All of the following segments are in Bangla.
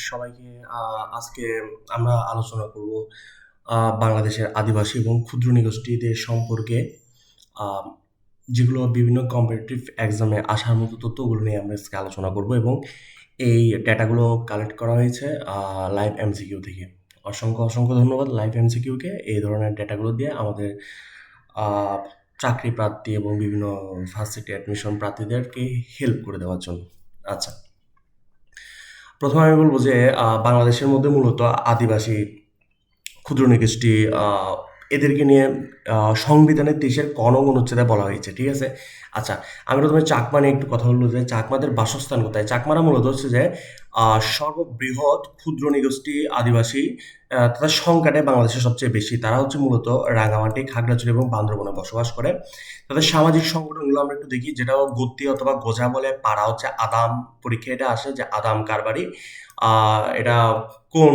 সবাইকে আজকে আমরা আলোচনা করব বাংলাদেশের আদিবাসী এবং ক্ষুদ্র নৃগোষ্ঠীদের সম্পর্কে, আহ, যেগুলো বিভিন্ন কম্পিটিটিভ এক্সামে আসার মতো তথ্যগুলো নিয়ে আমরা আজকে আলোচনা করব এবং এই ডেটাগুলো কালেক্ট করা হয়েছে লাইভ এমসিকিউ থেকে। অসংখ্য অসংখ্য ধন্যবাদ লাইভ এমসিকিউকে এই ধরনের ডেটাগুলো দিয়ে আমাদের আহ, চাকরি প্রার্থী এবং বিভিন্ন ভার্সিটি অ্যাডমিশন প্রার্থীদেরকে হেল্প করে দেওয়ার জন্য। আচ্ছা, প্রথমে আমি বলবো যে বাংলাদেশের মধ্যে মূলত আদিবাসী ক্ষুদ্র নৃগোষ্ঠী, এদেরকে নিয়ে সংবিধানের 23-এর ক নং অনুচ্ছেদে বলা হয়েছে, ঠিক আছে। আচ্ছা, আমি প্রথমে চাকমা নিয়ে একটু কথা বলবো যে চাকমাদের বাসস্থান কোথায়। চাকমারা মূলত হচ্ছে যে সর্ববৃহৎ ক্ষুদ্র নৃগোষ্ঠী আদিবাসী, তাদের সংখ্যাটাই বাংলাদেশের সবচেয়ে বেশি। তারা হচ্ছে মূলত রাঙামাটি, খাগড়াছড়ি এবং বান্দরবনে বসবাস করে। তাদের সামাজিক সংগঠনগুলো আমরা একটু দেখি, যেটা গত্তি অথবা গোঝা বলে। পাড়া হচ্ছে আদাম, পরীক্ষা এটা আসে যে আদাম কারবারি, এটা কোন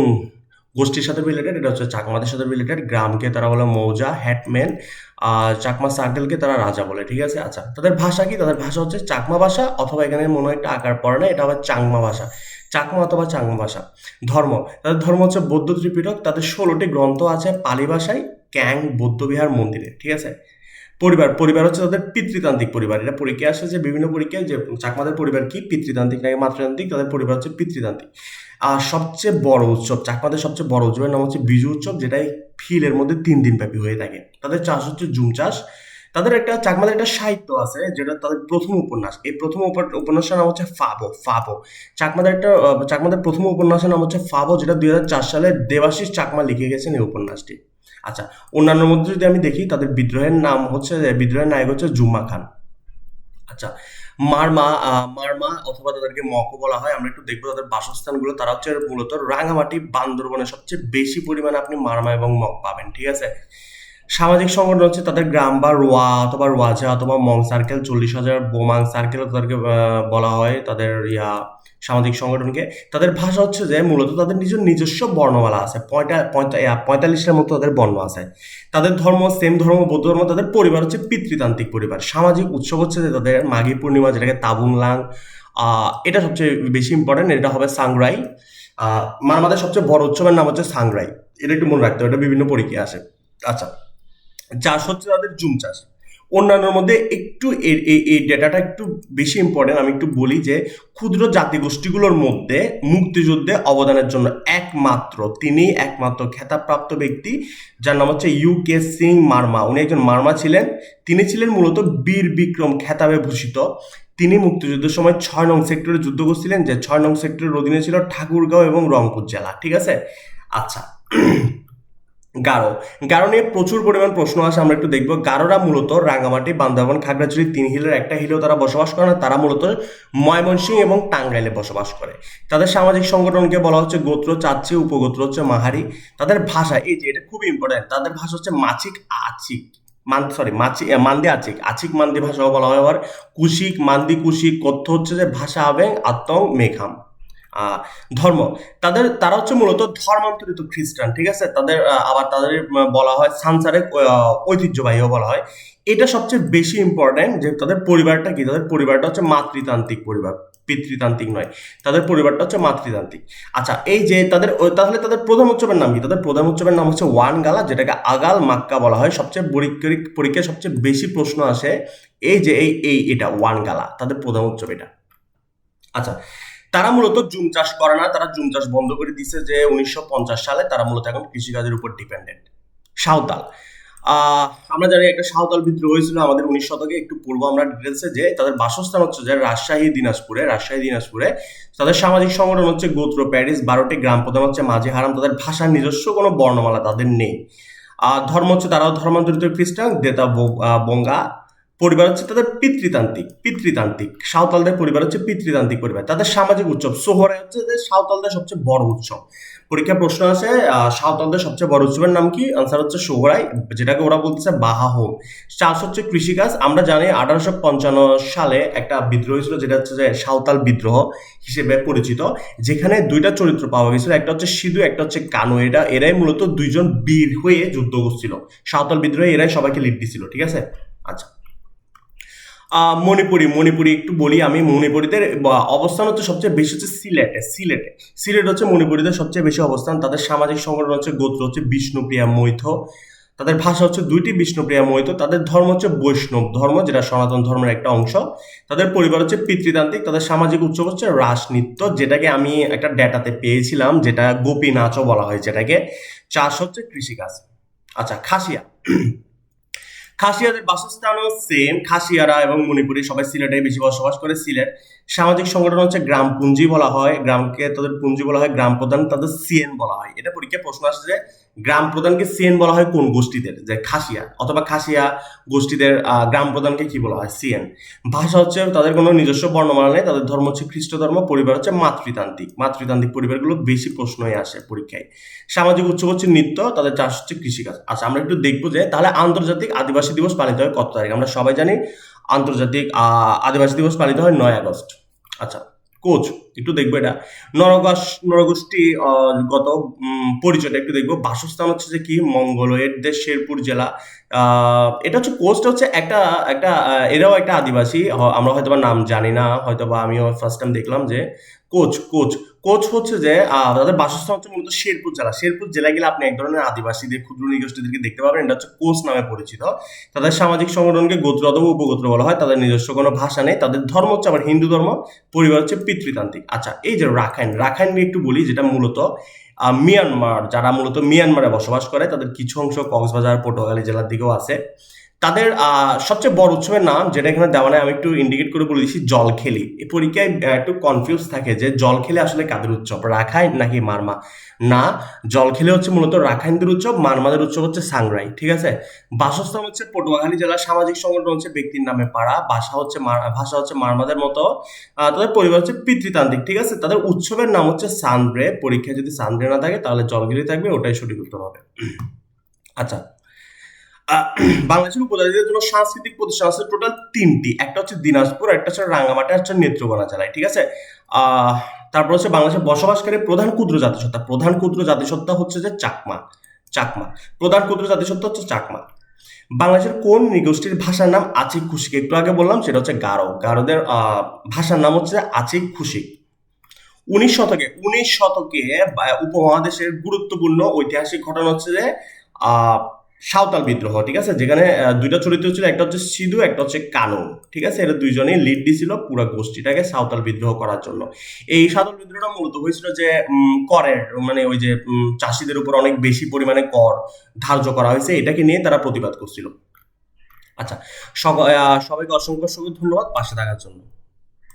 গোষ্ঠীর সাথে রিলেটেড? এটা হচ্ছে চাকমাদের সাথে রিলেটেড। গ্রামকে তারা বলে মৌজা, হেডম্যান। চাকমা সার্কেলকে তারা রাজা বলে, ঠিক আছে। আচ্ছা, তাদের ভাষা কি? তাদের ভাষা হচ্ছে চাকমা ভাষা, অথবা এখানে মনে হয় একটা আকার পড়ে না, এটা হবে চাংমা ভাষা, চাকমা অথবা চাংমা ভাষা। ধর্ম, তাদের ধর্ম হচ্ছে বৌদ্ধ ত্রিপিটক। তাদের 16টি গ্রন্থ আছে পালি ভাষায়, ক্যাং বৌদ্ধবিহার মন্দিরে, ঠিক আছে। পরিবার, পরিবার হচ্ছে তাদের পিতৃতান্ত্রিক পরিবার। এটা পরীক্ষায় আসে যে বিভিন্ন পরীক্ষায় যে চাকমাদের পরিবার কি, পিতৃতান্ত্রিক নাকি মাতৃতান্ত্রিক। তাদের পরিবার হচ্ছে পিতৃতান্ত্রিক। আর সবচেয়ে বড় উৎসব, চাকমাদের সবচেয়ে বড় উৎসবের নাম হচ্ছে বিজু উৎসব, যেটা এই ফিলের মধ্যে 3 দিন ব্যাপী হয়ে থাকে। তাদের চাষ হচ্ছে জুম চাষ। তাদের একটা চাকমাদের একটা সাহিত্য আছে, যেটা তাদের প্রথম উপন্যাস। এই প্রথম উপন্যাসের নাম হচ্ছে ফাবো। ফাবো চাকমাদের প্রথম উপন্যাসের নাম হচ্ছে ফাবো, যেটা 2004 সালে দেবাশিস চাকমা লিখে গেছেন এই উপন্যাসটি। আচ্ছা, অন্যান্য মধ্যে যদি আমি দেখি, তাদের বিদ্রোহের নাম হচ্ছে, বিদ্রোহের নায়ক হচ্ছে জুম্মা খান। আচ্ছা, মারমা, মারমা অথবা তাদেরকে মকও বলা হয়। আমরা একটু দেখবো তাদের বাসস্থানগুলো। তারা হচ্ছে মূলত রাঙামাটি, বান্দরবনে সবচেয়ে বেশি পরিমাণে আপনি মারমা এবং মক পাবেন, ঠিক আছে। সামাজিক সংগঠন হচ্ছে তাদের গ্রাম বা রোয়া অথবা রোয়াজা অথবা মং সার্কেল, 40,000 বোমাং সার্কেল তাদেরকে বলা হয় তাদের সামাজিক সংগঠনকে। তাদের ভাষা হচ্ছে যে মূলত তাদের নিজস্ব বর্ণমালা আছে, 45টার মতো তাদের বর্ণ আছে। তাদের ধর্ম সেম ধর্ম, বৌদ্ধ ধর্ম। তাদের পরিবার হচ্ছে পিতৃতান্ত্রিক পরিবার। সামাজিক উৎসব হচ্ছে যে তাদের মাঘী পূর্ণিমা, যেটাকে তাবুংলাং, এটা সবচেয়ে বেশি ইম্পর্টেন্ট। এটা হবে সাংগ্রাই। মারমাদের সবচেয়ে বড় উৎসবের নাম হচ্ছে সাংগ্রাই। এটা একটু মনে রাখতে হবে, এটা বিভিন্ন পরীক্ষায় আসে। আচ্ছা, চাষ হচ্ছে তাদের জুম চাষ। অন্যান্যর মধ্যে একটু এই ডেটাটা একটু বেশি ইম্পর্টেন্ট, আমি একটু বলি যে ক্ষুদ্র জাতিগোষ্ঠীগুলোর মধ্যে মুক্তিযুদ্ধে অবদানের জন্য তিনি একমাত্র খেতাবপ্রাপ্ত ব্যক্তি, যার নাম হচ্ছে ইউ.কে. সিং মারমা। উনি একজন মারমা ছিলেন। তিনি ছিলেন মূলত বীর বিক্রম খেতাবে ভূষিত। তিনি মুক্তিযুদ্ধের সময় 6 নং সেক্টরে যুদ্ধ করছিলেন, যে 6 নং সেক্টরের অধীনে ছিল ঠাকুরগাঁও এবং রংপুর জেলা, ঠিক আছে। আচ্ছা, গারো, গারো নিয়ে প্রচুর পরিমাণ প্রশ্ন আসে, আমরা একটু দেখবো। গারোরা মূলত রাঙামাটি, বান্দরবান, খাগড়াছড়ি 3 হিলের একটা হিলেও তারা বসবাস করে না। তারা মূলত ময়মনসিংহ এবং টাঙ্গাইলে বসবাস করে। তাদের সামাজিক সংগঠনকে বলা হচ্ছে গোত্র চাচ্ছি, উপগোত্র হচ্ছে মাহারি। তাদের ভাষা, এই যে এটা খুবই ইম্পর্টেন্ট, তাদের ভাষা হচ্ছে মাছিক আচিক, মান্দি আচিক, আচিক মান্দি ভাষাও বলা হয়। আবার কুশিক, মান্দি কুশিক। কথ্য হচ্ছে যে ভাষা হবে আত্মং মেঘাম। ধর্ম, তারা হচ্ছে মূলত ধর্মান্তরিত খ্রিস্টান, ঠিক আছে। আবার তাদের বলা হয় সাংসারিক ঐতিহ্যবাহীও বলা হয়। এটা সবচেয়ে বেশি ইম্পর্টেন্ট যে তাদের পরিবারটা কি। তাদের পরিবারটা হচ্ছে মাতৃতান্ত্রিক পরিবার, পিতৃতান্ত্রিক নয়। তাদের পরিবারটা হচ্ছে মাতৃতান্ত্রিক। আচ্ছা, এই যে তাহলে তাদের প্রধান উৎসবের নাম কি? তাদের প্রধান উৎসবের নাম হচ্ছে ওয়ান গালা, যেটাকে আগাল মাক্কা বলা হয়। সবচেয়ে পরীক্ষায় সবচেয়ে বেশি প্রশ্ন আসে এই যে এটা ওয়ান গালা, তাদের প্রধান উৎসব এটা। আচ্ছা, তারা মূলত জুম চাষ করে না, তারা জুম চাষ বন্ধ করে দিছে যে 1950 সালে। তারা মূলত এখন কৃষিকাজের উপর ডিপেন্ডেন্ট। সাঁওতাল, আমরা জানি একটা সাঁওতাল বিদ্রোহ হয়েছিল আমাদের 19 শতকে। একটু পূর্ব আমরা ডিটেলসে যে তাদের বাসস্থান হচ্ছে যে রাজশাহী দিনাজপুরে। তাদের সামাজিক সংগঠন হচ্ছে গোত্র প্যারিস, 12টি গ্রাম প্রধান হচ্ছে মাঝি হারাম। তাদের ভাষার নিজস্ব কোনো বর্ণমালা তাদের নেই। ধর্ম হচ্ছে তারাও ধর্মান্তরিত খ্রিস্টান, দেতা বঙ্গা। পরিবার হচ্ছে তাদের পিতৃতান্ত্রিক। সাঁওতালদের পরিবার হচ্ছে পিতৃতান্ত্রিক পরিবার। তাদের সামাজিক উৎসব সোহরাই হচ্ছে যে সাঁওতালদের সবচেয়ে বড় উৎসব। পরীক্ষা প্রশ্ন আছে সাঁওতালদের সবচেয়ে বড় উৎসবের নাম কি? আনসার হচ্ছে সোহরাই, যেটাকে ওরা বলতেছে বাহা হোম। চাষ হচ্ছে কৃষিকাজ। আমরা জানি 1855 সালে একটা বিদ্রোহ হয়েছিল, যেটা হচ্ছে যে সাঁওতাল বিদ্রোহ হিসেবে পরিচিত, যেখানে 2টা চরিত্র পাওয়া গেছিল, একটা হচ্ছে সিধু, একটা হচ্ছে কানু। এরাই মূলত 2জন বীর হয়ে যুদ্ধ করছিল সাঁওতাল বিদ্রোহে। এরাই সবাইকে লিড দিছিল, ঠিক আছে। আচ্ছা, মণিপুরি একটু বলি আমি। মণিপুরীদের অবস্থান হচ্ছে সবচেয়ে বেশি হচ্ছে সিলেট হচ্ছে মণিপুরীদের সবচেয়ে বেশি অবস্থান। তাদের সামাজিক সংগঠন হচ্ছে গোত্র হচ্ছে বিষ্ণুপ্রিয়া মৈথ। তাদের ভাষা হচ্ছে দুইটি, বিষ্ণুপ্রিয়া মৈথ। তাদের ধর্ম হচ্ছে বৈষ্ণব ধর্ম, যেটা সনাতন ধর্মের একটা অংশ। তাদের পরিবার হচ্ছে পিতৃতান্ত্রিক। তাদের সামাজিক উৎসব হচ্ছে রাস নৃত্য, যেটাকে আমি একটা ডেটাতে পেয়েছিলাম, যেটা গোপী নাচও বলা হয় যেটাকে। চাষ হচ্ছে কৃষিকাজ। আচ্ছা, খাসিয়া। খাসিয়াদের বাসস্থানও সেম। খাসিয়ারা এবং মণিপুরি সবাই সিলেটে বেশি বসবাস করে। সিলেট সামাজিক সংগঠন হচ্ছে গ্রামপুঞ্জি বলা হয়, গ্রামকে তাদের পুঞ্জি বলা হয়, গ্রাম প্রধান তাদের সিএন বলা হয়। এটা পরীক্ষায় প্রশ্ন আসছে যে গ্রাম প্রধানকে সিএন বলা হয় কোন গোষ্ঠীদের, যে খাসিয়া অথবা খাসিয়া গোষ্ঠীদের গ্রাম প্রধানকে কি বলা হয়, সিএন। ভাষা হচ্ছে তাদের কোনো নিজস্ব বর্ণমালা নেই। তাদের ধর্ম হচ্ছে খ্রিস্ট ধর্ম। পরিবার হচ্ছে মাতৃতান্ত্রিক পরিবারগুলো বেশি প্রশ্নই আসে পরীক্ষায়। সামাজিক উৎসব হচ্ছে নৃত্য। তাদের চাষ হচ্ছে কৃষিকাজ। আচ্ছা, আমরা একটু দেখবো যে তাহলে আন্তর্জাতিক আদিবাসী দিবস পালিত হয় কত তারিখ। আমরা সবাই জানি আন্তর্জাতিক আদিবাসী দিবস পালিত হয় 9 আগস্ট। আচ্ছা, কোচ একটু দেখবো এটা। নরগোষ্ঠী গত পরিচয়টা একটু দেখবো। বাসস্থান হচ্ছে যে কি, মঙ্গলয়ের দেশ, শেরপুর জেলা। এটা হচ্ছে কোচটা হচ্ছে একটা একটা এরাও একটা আদিবাসী। আমরা হয়তোবা নাম জানি না, হয়তোবা আমিও ফার্স্ট টাইম দেখলাম যে কোচ কোচ কোচ হচ্ছে যে তাদের বাসস্থান হচ্ছে মূলত শেরপুর জেলায় গেলে আপনি এক ধরনের আদিবাসীদের, ক্ষুদ্র নৃগোষ্ঠীদেরকে দেখতে পাবেন। এটা হচ্ছে কোচ নামে পরিচিত। তাদের সামাজিক সংগঠনকে গোত্র অথবা উপগোত্র বলা হয়। তাদের নিজস্ব কোনো ভাষা নেই। তাদের ধর্ম হচ্ছে আবার হিন্দু ধর্ম। পরিবার হচ্ছে পিতৃতান্ত্রিক। আচ্ছা, এই যে রাখাইন নিয়ে একটু বলি, যেটা মূলত মিয়ানমার, যারা মূলত মিয়ানমারে বসবাস করে, তাদের কিছু অংশ কক্সবাজার, পটুয়াখালী জেলার দিকেও আছে। তাদের সবচেয়ে বড় উৎসবের নাম যেটা এখানে দেওয়া নেই, আমি একটু ইন্ডিকেট করে বলে দিচ্ছি, জলখেলি। এই পরীক্ষায় একটু কনফিউজ থাকে যে জলখেলি আসলে কাদের উৎসব, রাখাইন নাকি মারমা। না, জলখেলি হচ্ছে মূলত রাখাইনদের উৎসব, মারমাদের উৎসব হচ্ছে সাংরাই। ঠিক আছে। বাসস্থান হচ্ছে পটুয়াখালী জেলা। সামাজিক সংগঠন হচ্ছে ব্যক্তির নামে পাড়া। ভাষা হচ্ছে মারমাদের মতো। তাদের পরিবার হচ্ছে পিতৃতান্ত্রিক। ঠিক আছে। তাদের উৎসবের নাম হচ্ছে সানব্রে। পরীক্ষায় যদি সানব্রে না থাকে তাহলে জলখেলি থাকবে, ওটাই সঠিক উত্তর হবে। আচ্ছা, আহ, বাংলাদেশের উপজাতিদের জন্য সাংস্কৃতিক প্রতিষ্ঠান আছে টোটাল 3টি। একটা হচ্ছে দিনাজপুর, একটা হচ্ছে রাঙ্গামাটি, একটা হচ্ছে নেত্রকোনা জেলায়। ঠিক আছে। আহ তারপর হচ্ছে বাংলাদেশে বসবাসকারী প্রধান ক্ষুদ্র জাতিসত্তা হচ্ছে যে চাকমা। প্রধান ক্ষুদ্র জাতিসত্তা হচ্ছে চাকমা। বাংলাদেশের কোন নৃগোষ্ঠীর ভাষার নাম আচিক খুশিক? একটু আগে বললাম, সেটা হচ্ছে গারোদের ভাষার নাম হচ্ছে আচিক খুশিক। 19 শতকে উপমহাদেশের গুরুত্বপূর্ণ ঐতিহাসিক ঘটনা হচ্ছে যে আহ সাঁওতাল বিদ্রোহ। ঠিক আছে। যেখানে দুইটা চরিত্র ছিল, একটা হচ্ছে সিধু, একটা হচ্ছে কানু। ঠিক আছে। এরা দুইজনেই লিড দিছিল পুরো গোষ্ঠীটাকে সাঁওতাল বিদ্রোহ করার জন্য। এই সাঁওতাল বিদ্রোহটা মূলত হয়েছিল যে করের, মানে ওই যে চাষিদের উপর অনেক বেশি পরিমাণে কর ধার্য করা হয়েছে, এটাকে নিয়ে তারা প্রতিবাদ করছিল। আচ্ছা, সবাইকে অসংখ্য অসংখ্য ধন্যবাদ পাশে থাকার জন্য।